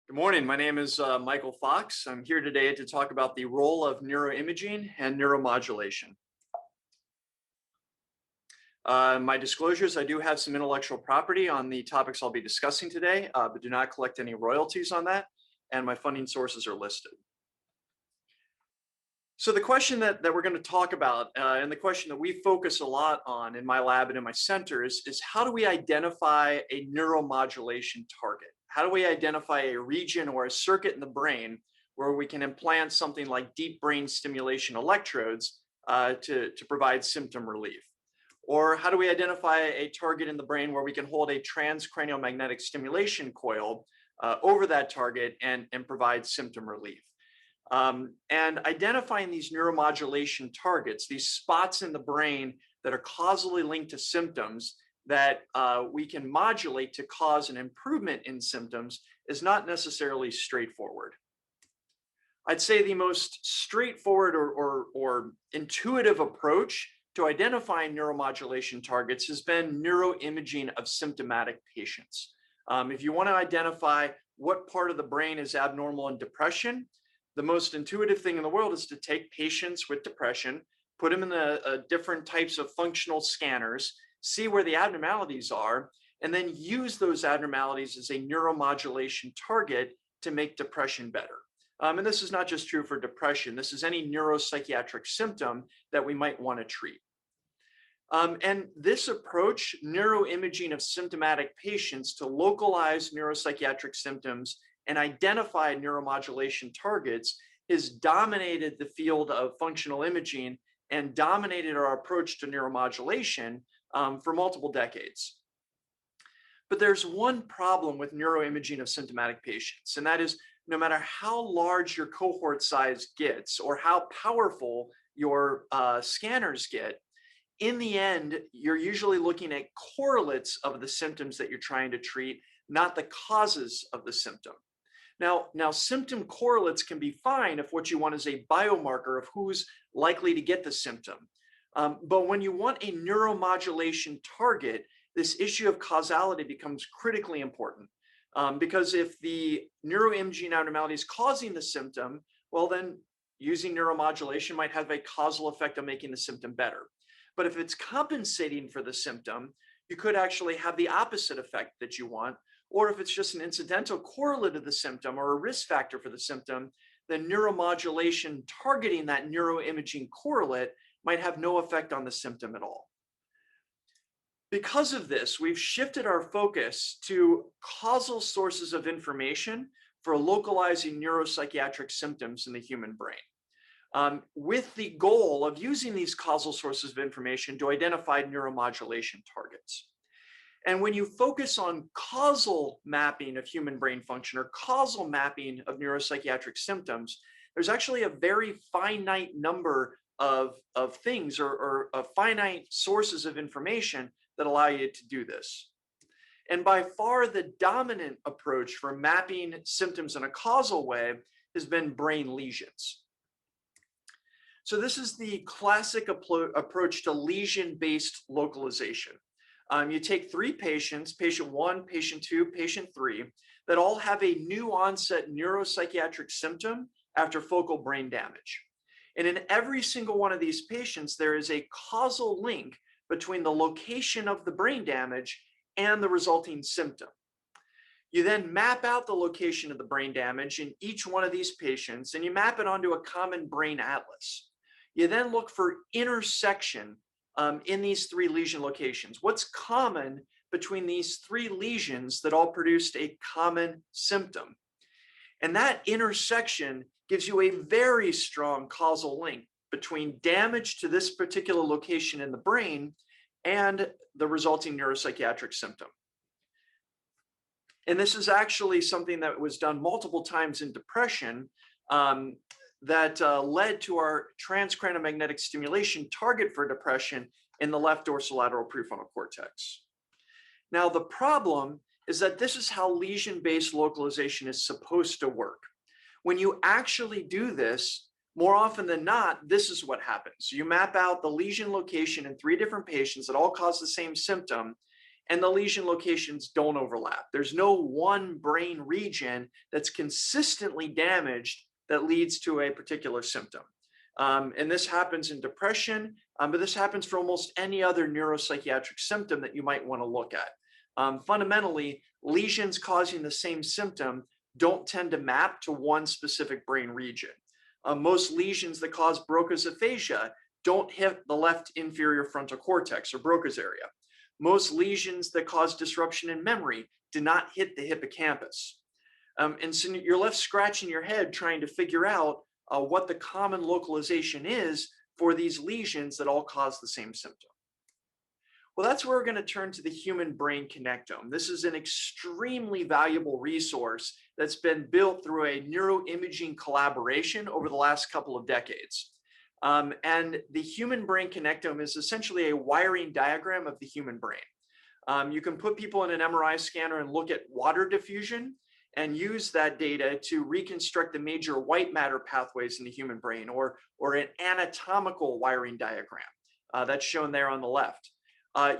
Good morning. My name is Michael Fox. I'm here today to talk about the role of neuroimaging and neuromodulation. My disclosures, I do have some intellectual property on the topics I'll be discussing today, but do not collect any royalties on that, and my funding sources are listed. So the question that we're going to talk about, and the question that we focus a lot on in my lab and in my center is how do we identify a neuromodulation target? How do we identify a region or a circuit in the brain where we can implant something like deep brain stimulation electrodes to provide symptom relief? Or how do we identify a target in the brain where we can hold a transcranial magnetic stimulation coil over that target and provide symptom relief? And identifying these neuromodulation targets, these spots in the brain that are causally linked to symptoms that we can modulate to cause an improvement in symptoms is not necessarily straightforward. I'd say the most straightforward or intuitive approach to identifying neuromodulation targets has been neuroimaging of symptomatic patients. If you want to identify what part of the brain is abnormal in depression, the most intuitive thing in the world is to take patients with depression, put them in different types of functional scanners, see where the abnormalities are, and then use those abnormalities as a neuromodulation target to make depression better. And this is not just true for depression. This is any neuropsychiatric symptom that we might want to treat. And this approach, neuroimaging of symptomatic patients to localize neuropsychiatric symptoms and identify neuromodulation targets, has dominated the field of functional imaging and dominated our approach to neuromodulation for multiple decades. But there's one problem with neuroimaging of symptomatic patients, and that is no matter how large your cohort size gets or how powerful your scanners get, in the end, you're usually looking at correlates of the symptoms that you're trying to treat, not the causes of the symptom. Now, symptom correlates can be fine if what you want is a biomarker of who's likely to get the symptom. But when you want a neuromodulation target, this issue of causality becomes critically important. Because if the neuroimaging abnormality is causing the symptom, well, then using neuromodulation might have a causal effect on making the symptom better. But if it's compensating for the symptom, you could actually have the opposite effect that you want. Or if it's just an incidental correlate of the symptom or a risk factor for the symptom, then neuromodulation targeting that neuroimaging correlate might have no effect on the symptom at all. Because of this, we've shifted our focus to causal sources of information for localizing neuropsychiatric symptoms in the human brain, with the goal of using these causal sources of information to identify neuromodulation targets. And when you focus on causal mapping of human brain function or causal mapping of neuropsychiatric symptoms, there's actually a very finite number of things or finite sources of information that allow you to do this. And by far the dominant approach for mapping symptoms in a causal way has been brain lesions. So this is the classic approach to lesion-based localization. You take three patients, patient one, patient two, patient three, that all have a new onset neuropsychiatric symptom after focal brain damage. And in every single one of these patients, there is a causal link between the location of the brain damage and the resulting symptom. You then map out the location of the brain damage in each one of these patients, and you map it onto a common brain atlas. You then look for intersection in these three lesion locations. What's common between these three lesions that all produced a common symptom? And that intersection gives you a very strong causal link between damage to this particular location in the brain and the resulting neuropsychiatric symptom. And this is actually something that was done multiple times in depression that led to our transcranial magnetic stimulation target for depression in the left dorsolateral prefrontal cortex. Now, the problem is that this is how lesion-based localization is supposed to work. When you actually do this, more often than not, this is what happens. You map out the lesion location in three different patients that all cause the same symptom, and the lesion locations don't overlap. There's no one brain region that's consistently damaged that leads to a particular symptom. And this happens in depression, but this happens for almost any other neuropsychiatric symptom that you might want to look at. Fundamentally, lesions causing the same symptom don't tend to map to one specific brain region. Most lesions that cause Broca's aphasia don't hit the left inferior frontal cortex or Broca's area. Most lesions that cause disruption in memory do not hit the hippocampus. And so you're left scratching your head trying to figure out what the common localization is for these lesions that all cause the same symptom. Well, that's where we're going to turn to the human brain connectome. This is an extremely valuable resource that's been built through a neuroimaging collaboration over the last couple of decades. And the human brain connectome is essentially a wiring diagram of the human brain. You can put people in an MRI scanner and look at water diffusion and use that data to reconstruct the major white matter pathways in the human brain, or an anatomical wiring diagram that's shown there on the left.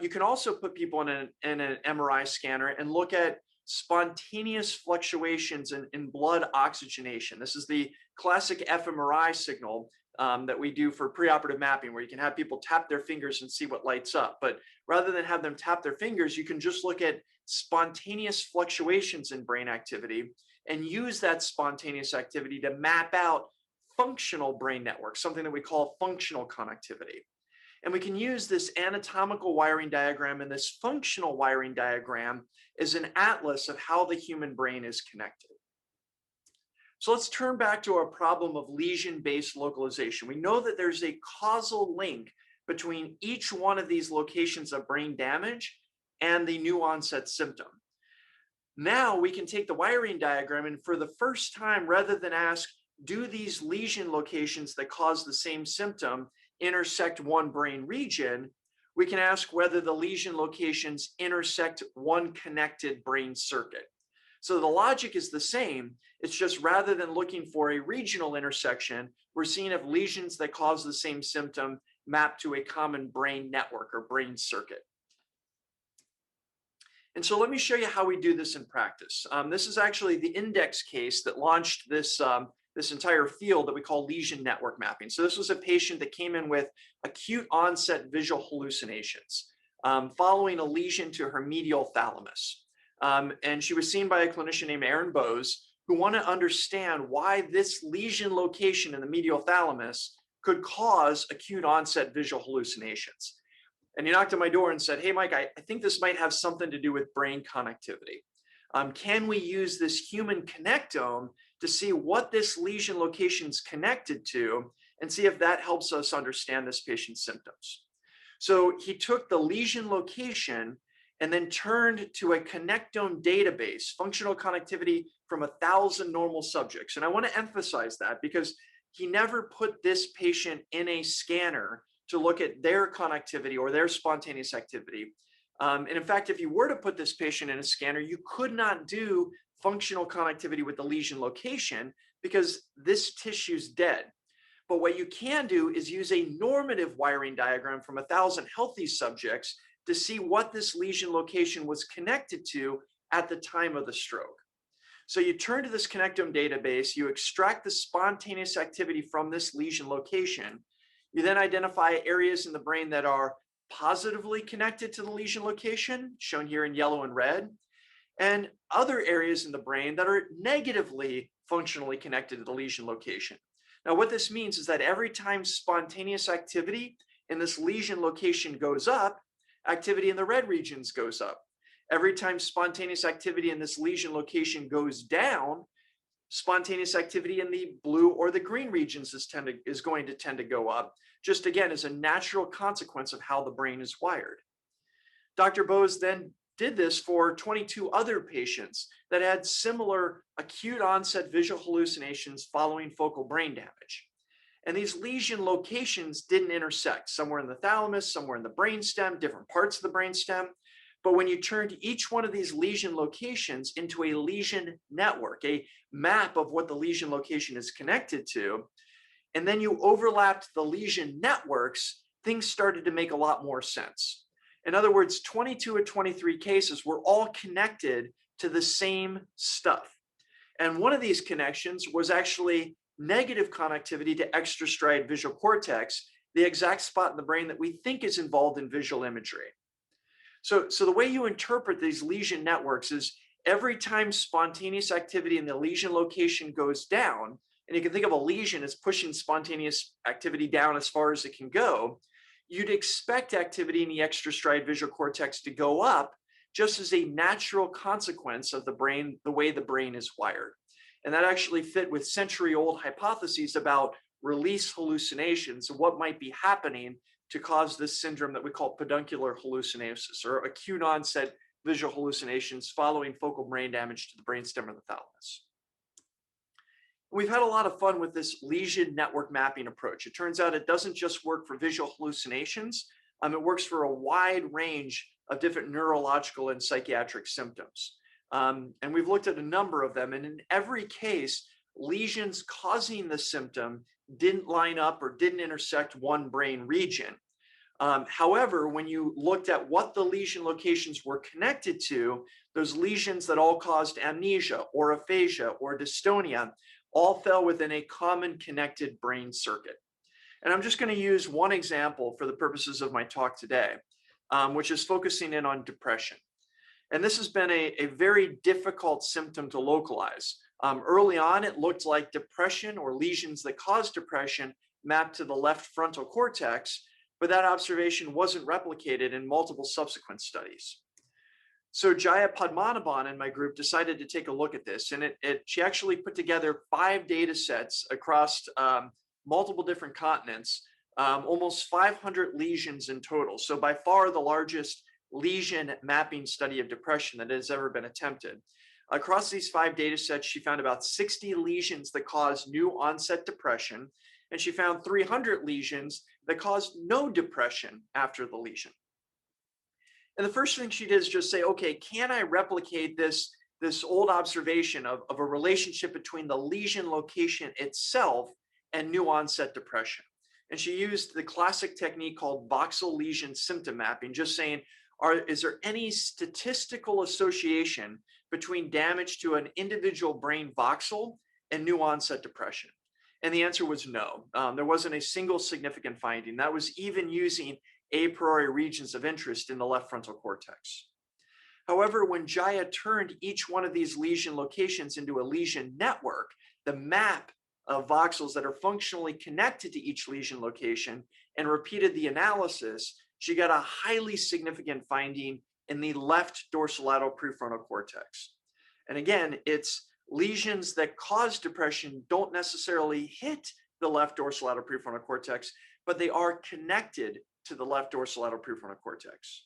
You can also put people in an MRI scanner and look at spontaneous fluctuations in blood oxygenation. This is the classic fMRI signal that we do for preoperative mapping, where you can have people tap their fingers and see what lights up. But rather than have them tap their fingers, you can just look at spontaneous fluctuations in brain activity and use that spontaneous activity to map out functional brain networks, something that we call functional connectivity. And we can use this anatomical wiring diagram and this functional wiring diagram as an atlas of how the human brain is connected. So let's turn back to our problem of lesion-based localization. We know that there's a causal link between each one of these locations of brain damage and the new onset symptom. Now we can take the wiring diagram and for the first time, rather than ask, do these lesion locations that cause the same symptom intersect one brain region, we can ask whether the lesion locations intersect one connected brain circuit. So the logic is the same. It's just rather than looking for a regional intersection, we're seeing if lesions that cause the same symptom map to a common brain network or brain circuit. And so let me show you how we do this in practice. This is actually the index case that launched this entire field that we call lesion network mapping. So this was a patient that came in with acute onset visual hallucinations following a lesion to her medial thalamus. And she was seen by a clinician named Aaron Bose, who wanted to understand why this lesion location in the medial thalamus could cause acute onset visual hallucinations. And he knocked on my door and said, "Hey, Mike, I think this might have something to do with brain connectivity. Can we use this human connectome to see what this lesion location is connected to and see if that helps us understand this patient's symptoms?" So he took the lesion location and then turned to a connectome database, functional connectivity from 1,000 normal subjects. And I want to emphasize that because he never put this patient in a scanner to look at their connectivity or their spontaneous activity. And in fact, if you were to put this patient in a scanner, you could not do functional connectivity with the lesion location because this tissue's dead. But what you can do is use a normative wiring diagram from 1,000 healthy subjects to see what this lesion location was connected to at the time of the stroke. So you turn to this connectome database, you extract the spontaneous activity from this lesion location. You then identify areas in the brain that are positively connected to the lesion location, shown here in yellow and red, and other areas in the brain that are negatively functionally connected to the lesion location. Now, what this means is that every time spontaneous activity in this lesion location goes up, activity in the red regions goes up. Every time spontaneous activity in this lesion location goes down, spontaneous activity in the blue or the green regions is going to tend to go up, just again as a natural consequence of how the brain is wired. Dr. Bose then did this for 22 other patients that had similar acute onset visual hallucinations following focal brain damage. And these lesion locations didn't intersect, somewhere in the thalamus, somewhere in the brainstem, different parts of the brainstem. But when you turned each one of these lesion locations into a lesion network, a map of what the lesion location is connected to, and then you overlapped the lesion networks, things started to make a lot more sense. In other words, 22 of 23 cases were all connected to the same stuff. And one of these connections was actually negative connectivity to extrastriate visual cortex, the exact spot in the brain that we think is involved in visual imagery. So the way you interpret these lesion networks is every time spontaneous activity in the lesion location goes down, and you can think of a lesion as pushing spontaneous activity down as far as it can go, you'd expect activity in the extrastriate visual cortex to go up just as a natural consequence of the brain, the way the brain is wired. And that actually fit with century-old hypotheses about release hallucinations and what might be happening to cause this syndrome that we call peduncular hallucinosis, or acute onset visual hallucinations following focal brain damage to the brainstem or the thalamus. We've had a lot of fun with this lesion network mapping approach. It turns out it doesn't just work for visual hallucinations, it works for a wide range of different neurological and psychiatric symptoms. And we've looked at a number of them, and in every case, lesions causing the symptom didn't line up or didn't intersect one brain region. However, when you looked at what the lesion locations were connected to, those lesions that all caused amnesia or aphasia or dystonia all fell within a common connected brain circuit. And I'm just going to use one example for the purposes of my talk today, which is focusing in on depression. And this has been a very difficult symptom to localize. Early on, it looked like depression or lesions that cause depression mapped to the left frontal cortex, but that observation wasn't replicated in multiple subsequent studies. So Jaya Padmanabhan and my group decided to take a look at this, and she actually put together 5 data sets across multiple different continents, almost 500 lesions in total. So by far the largest lesion mapping study of depression that has ever been attempted. Across these 5 data sets, she found about 60 lesions that cause new onset depression, and she found 300 lesions that caused no depression after the lesion. And the first thing she did is just say, okay, can I replicate this old observation of a relationship between the lesion location itself and new onset depression? And she used the classic technique called voxel lesion symptom mapping, just saying, is there any statistical association between damage to an individual brain voxel and new onset depression? And the answer was no. There wasn't a single significant finding. That was even using a priori regions of interest in the left frontal cortex. However, when Jaya turned each one of these lesion locations into a lesion network, the map of voxels that are functionally connected to each lesion location, and repeated the analysis, she got a highly significant finding in the left dorsolateral prefrontal cortex. And again, it's lesions that cause depression don't necessarily hit the left dorsolateral prefrontal cortex, but they are connected to the left dorsolateral prefrontal cortex.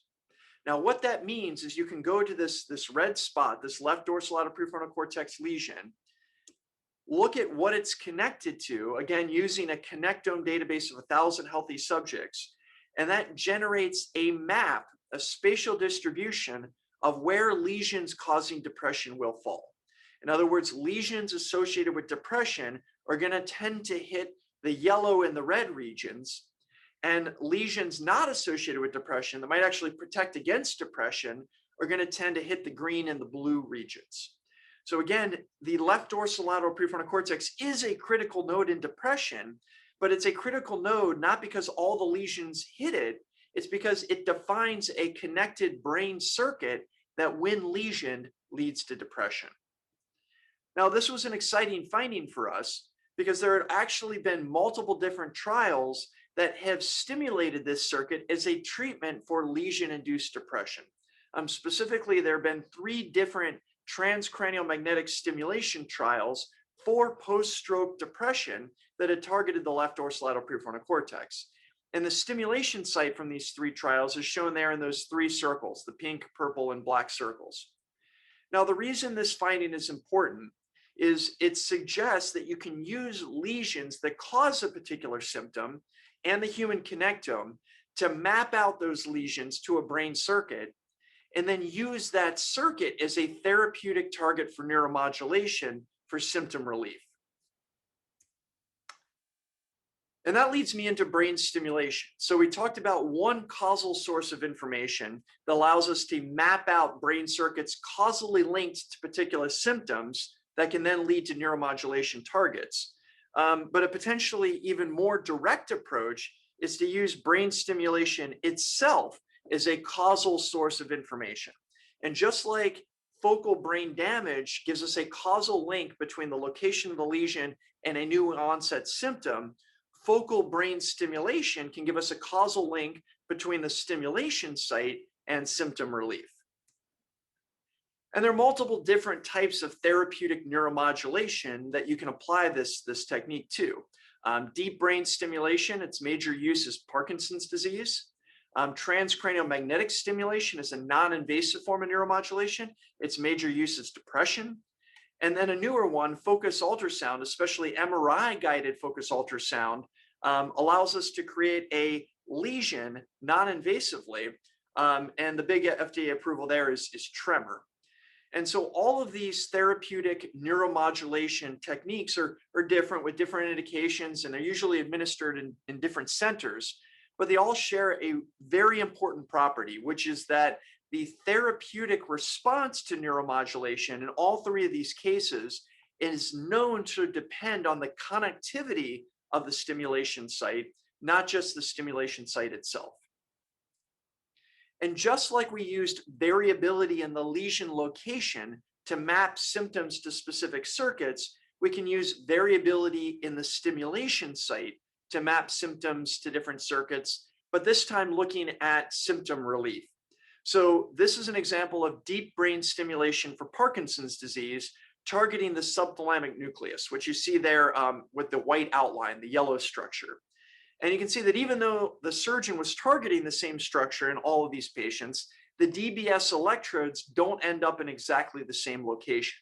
Now, what that means is you can go to this red spot, this left dorsolateral prefrontal cortex lesion, look at what it's connected to, again, using a connectome database of 1,000 healthy subjects, and that generates a map, a spatial distribution of where lesions causing depression will fall. In other words, lesions associated with depression are going to tend to hit the yellow and the red regions, and lesions not associated with depression that might actually protect against depression are going to tend to hit the green and the blue regions. So again, the left dorsolateral prefrontal cortex is a critical node in depression, but it's a critical node not because all the lesions hit it, it's because it defines a connected brain circuit that when lesioned leads to depression. Now, this was an exciting finding for us because there had actually been multiple different trials that have stimulated this circuit as a treatment for lesion-induced depression. Specifically, there have been 3 different transcranial magnetic stimulation trials for post-stroke depression that had targeted the left dorsolateral prefrontal cortex. And the stimulation site from these 3 trials is shown there in those 3 circles, the pink, purple, and black circles. Now, the reason this finding is important is it suggests that you can use lesions that cause a particular symptom and the human connectome to map out those lesions to a brain circuit, and then use that circuit as a therapeutic target for neuromodulation for symptom relief. And that leads me into brain stimulation. So we talked about one causal source of information that allows us to map out brain circuits causally linked to particular symptoms that can then lead to neuromodulation targets. But a potentially even more direct approach is to use brain stimulation itself as a causal source of information. And just like focal brain damage gives us a causal link between the location of the lesion and a new onset symptom, focal brain stimulation can give us a causal link between the stimulation site and symptom relief. And there are multiple different types of therapeutic neuromodulation that you can apply this technique to. Deep brain stimulation, its major use is Parkinson's disease. Transcranial magnetic stimulation is a non-invasive form of neuromodulation. Its major use is depression. And then a newer one, focus ultrasound, especially MRI-guided focus ultrasound, allows us to create a lesion non-invasively. And the big FDA approval there is tremor. And so all of these therapeutic neuromodulation techniques are different with different indications, and they're usually administered in different centers, but they all share a very important property, which is that the therapeutic response to neuromodulation in all three of these cases is known to depend on the connectivity of the stimulation site, not just the stimulation site itself. And just like we used variability in the lesion location to map symptoms to specific circuits, we can use variability in the stimulation site to map symptoms to different circuits, but this time looking at symptom relief. So this is an example of deep brain stimulation for Parkinson's disease, targeting the subthalamic nucleus, which you see there with the white outline, the yellow structure. And you can see that even though the surgeon was targeting the same structure in all of these patients, the DBS electrodes don't end up in exactly the same location.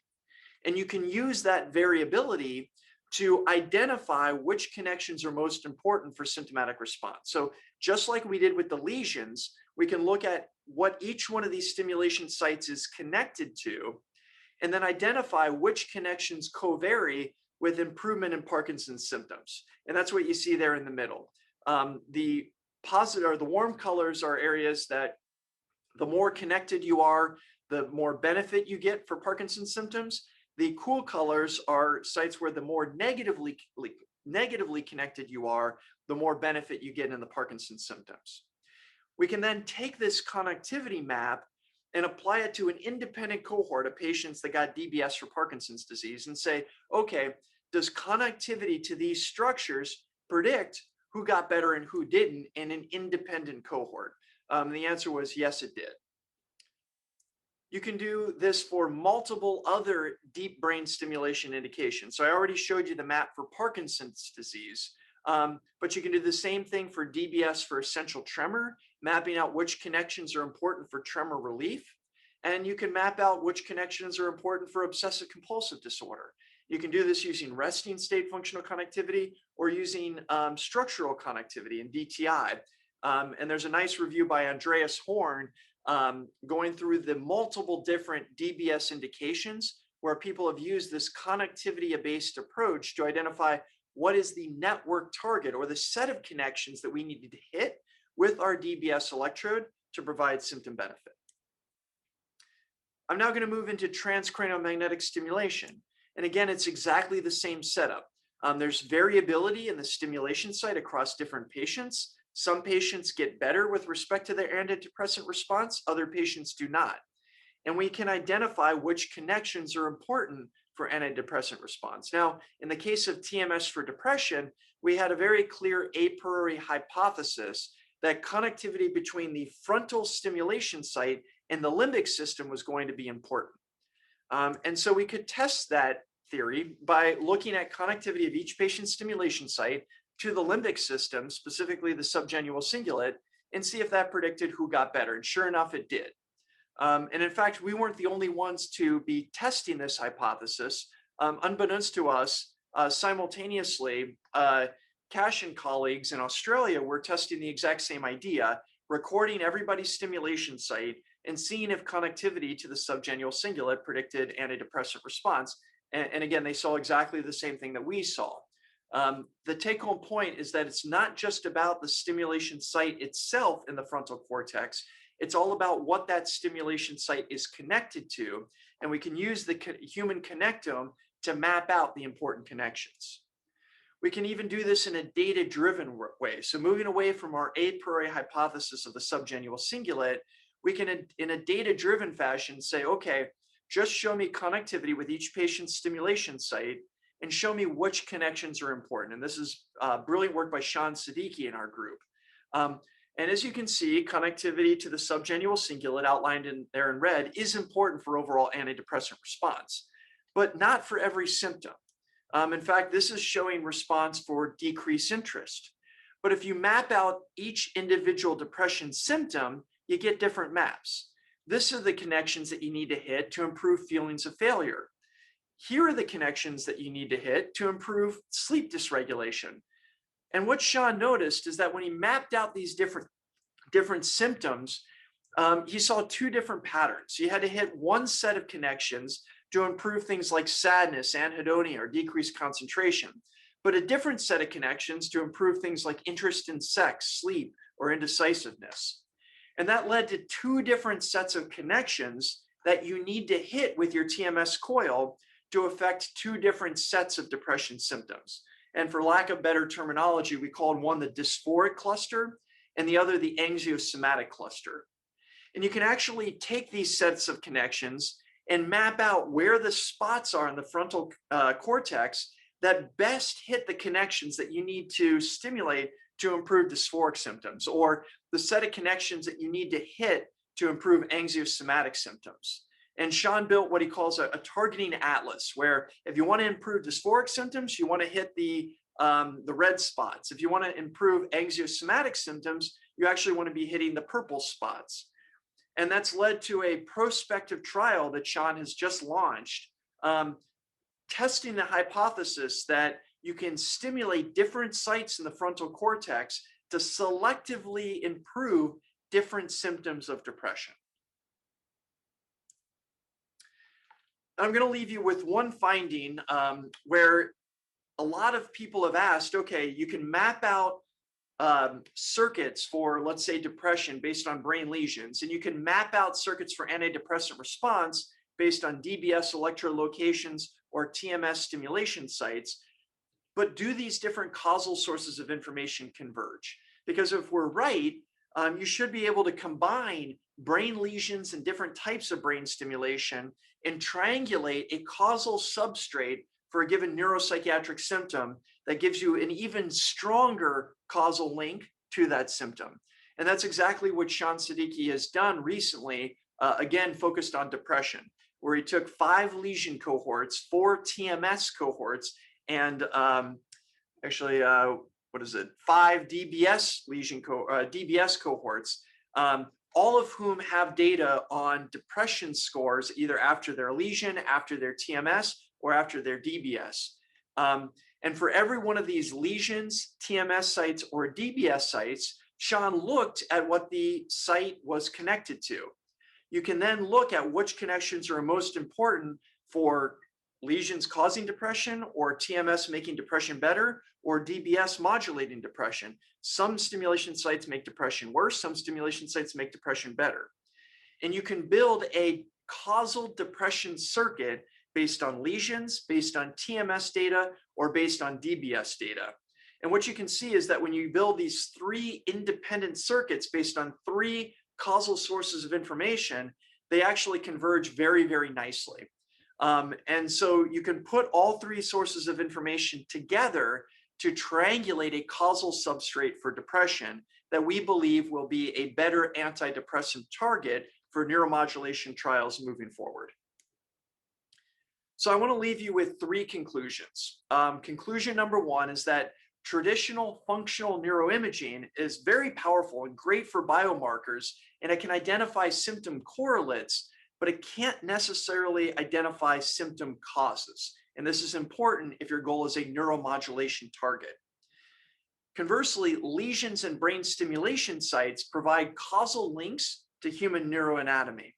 And you can use that variability to identify which connections are most important for symptomatic response. So just like we did with the lesions, we can look at what each one of these stimulation sites is connected to, and then identify which connections co-vary with improvement in Parkinson's symptoms. And that's what you see there in the middle. The positive or the warm colors are areas that the more connected you are, the more benefit you get for Parkinson's symptoms. The cool colors are sites where the more negatively connected you are, the more benefit you get in the Parkinson's symptoms. We can then take this connectivity map and apply it to an independent cohort of patients that got DBS for Parkinson's disease and say, okay, does connectivity to these structures predict who got better and who didn't in an independent cohort? The answer was yes, it did. You can do this for multiple other deep brain stimulation indications. So I already showed you the map for Parkinson's disease, but you can do the same thing for DBS for essential tremor, mapping out which connections are important for tremor relief. And you can map out which connections are important for obsessive compulsive disorder. You can do this using resting state functional connectivity or using structural connectivity in DTI. And there's a nice review by Andreas Horn going through the multiple different DBS indications where people have used this connectivity-based approach to identify what is the network target or the set of connections that we needed to hit with our DBS electrode to provide symptom benefit. I'm now going to move into transcranial magnetic stimulation. And again, it's exactly the same setup. There's variability in the stimulation site across different patients. Some patients get better with respect to their antidepressant response, other patients do not. And we can identify which connections are important for antidepressant response. Now, in the case of TMS for depression, we had a very clear a priori hypothesis that connectivity between the frontal stimulation site and the limbic system was going to be important. And so we could test that theory by looking at connectivity of each patient's stimulation site to the limbic system, specifically the subgenual cingulate, and see if that predicted who got better. And sure enough, it did. And in fact, we weren't the only ones to be testing this hypothesis. Unbeknownst to us, simultaneously, Cash and colleagues in Australia were testing the exact same idea, recording everybody's stimulation site and seeing if connectivity to the subgenual cingulate predicted antidepressant response. And again, they saw exactly the same thing that we saw. The take-home point is that it's not just about the stimulation site itself in the frontal cortex. It's all about what that stimulation site is connected to, and we can use the human connectome to map out the important connections. We can even do this in a data-driven way. So moving away from our a priori hypothesis of the subgenual cingulate, we can, in a data-driven fashion, say, okay, just show me connectivity with each patient's stimulation site and show me which connections are important. And this is brilliant work by Sean Siddiqui in our group. And as you can see, connectivity to the subgenual cingulate outlined in there in red is important for overall antidepressant response, but not for every symptom. In fact, this is showing response for decreased interest. But if you map out each individual depression symptom, you get different maps. These are the connections that you need to hit to improve feelings of failure. Here are the connections that you need to hit to improve sleep dysregulation. And what Sean noticed is that when he mapped out these different symptoms, he saw two different patterns. He had to hit one set of connections to improve things like sadness, anhedonia, or decreased concentration, but a different set of connections to improve things like interest in sex, sleep, or indecisiveness. And that led to two different sets of connections that you need to hit with your TMS coil to affect two different sets of depression symptoms. And for lack of better terminology, we called one the dysphoric cluster and the other the anxiosomatic cluster. And you can actually take these sets of connections and map out where the spots are in the frontal cortex that best hit the connections that you need to stimulate to improve dysphoric symptoms, or the set of connections that you need to hit to improve anxiosomatic symptoms. And Sean built what he calls a targeting atlas, where if you want to improve dysphoric symptoms, you want to hit the red spots. If you want to improve anxiosomatic symptoms, you actually want to be hitting the purple spots. And that's led to a prospective trial that Sean has just launched, testing the hypothesis that you can stimulate different sites in the frontal cortex to selectively improve different symptoms of depression. I'm going to leave you with one finding where a lot of people have asked, okay, you can map out circuits for, let's say, depression based on brain lesions, and you can map out circuits for antidepressant response based on DBS electrolocations or TMS stimulation sites. But do these different causal sources of information converge? Because if we're right, you should be able to combine brain lesions and different types of brain stimulation and triangulate a causal substrate for a given neuropsychiatric symptom that gives you an even stronger causal link to that symptom. And that's exactly what Sean Siddiqui has done recently, again, focused on depression, where he took 5 lesion cohorts, 4 TMS cohorts, and 5 DBS DBS cohorts, all of whom have data on depression scores either after their lesion, after their TMS, or after their DBS. And for every one of these lesions, TMS sites, or DBS sites, Sean looked at what the site was connected to. You can then look at which connections are most important for lesions causing depression, or TMS making depression better, or DBS modulating depression. Some stimulation sites make depression worse, some stimulation sites make depression better. And you can build a causal depression circuit based on lesions, based on TMS data, or based on DBS data. And what you can see is that when you build these 3 independent circuits based on 3 causal sources of information, they actually converge very, very nicely. And so you can put all 3 sources of information together to triangulate a causal substrate for depression that we believe will be a better antidepressant target for neuromodulation trials moving forward. So I want to leave you with 3 conclusions. Conclusion number 1 is that traditional functional neuroimaging is very powerful and great for biomarkers, and it can identify symptom correlates, but it can't necessarily identify symptom causes. And this is important if your goal is a neuromodulation target. Conversely, lesions and brain stimulation sites provide causal links to human neuroanatomy.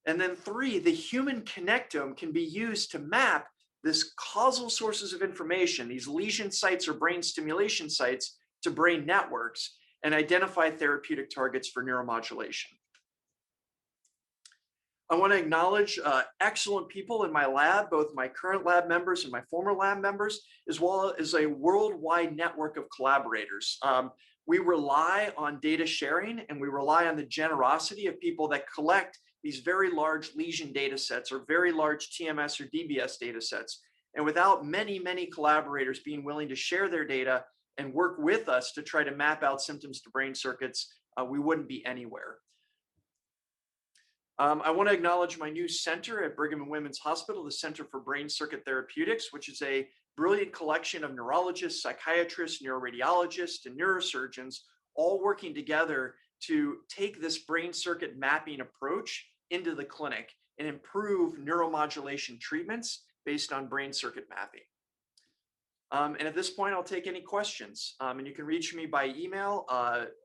And then 3, the human connectome can be used to map this causal sources of information, these lesion sites or brain stimulation sites, to brain networks and identify therapeutic targets for neuromodulation. I want to acknowledge excellent people in my lab, both my current lab members and my former lab members, as well as a worldwide network of collaborators. We rely on data sharing, and we rely on the generosity of people that collect these very large lesion data sets or very large TMS or DBS data sets. And without many, many collaborators being willing to share their data and work with us to try to map out symptoms to brain circuits, we wouldn't be anywhere. I want to acknowledge my new center at Brigham and Women's Hospital, the Center for Brain Circuit Therapeutics, which is a brilliant collection of neurologists, psychiatrists, neuroradiologists, and neurosurgeons, all working together to take this brain circuit mapping approach into the clinic and improve neuromodulation treatments based on brain circuit mapping. And at this point, I'll take any questions. And you can reach me by email,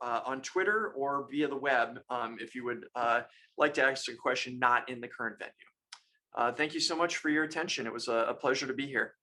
on Twitter, or via the web if you would like to ask a question not in the current venue. Thank you so much for your attention. It was a pleasure to be here.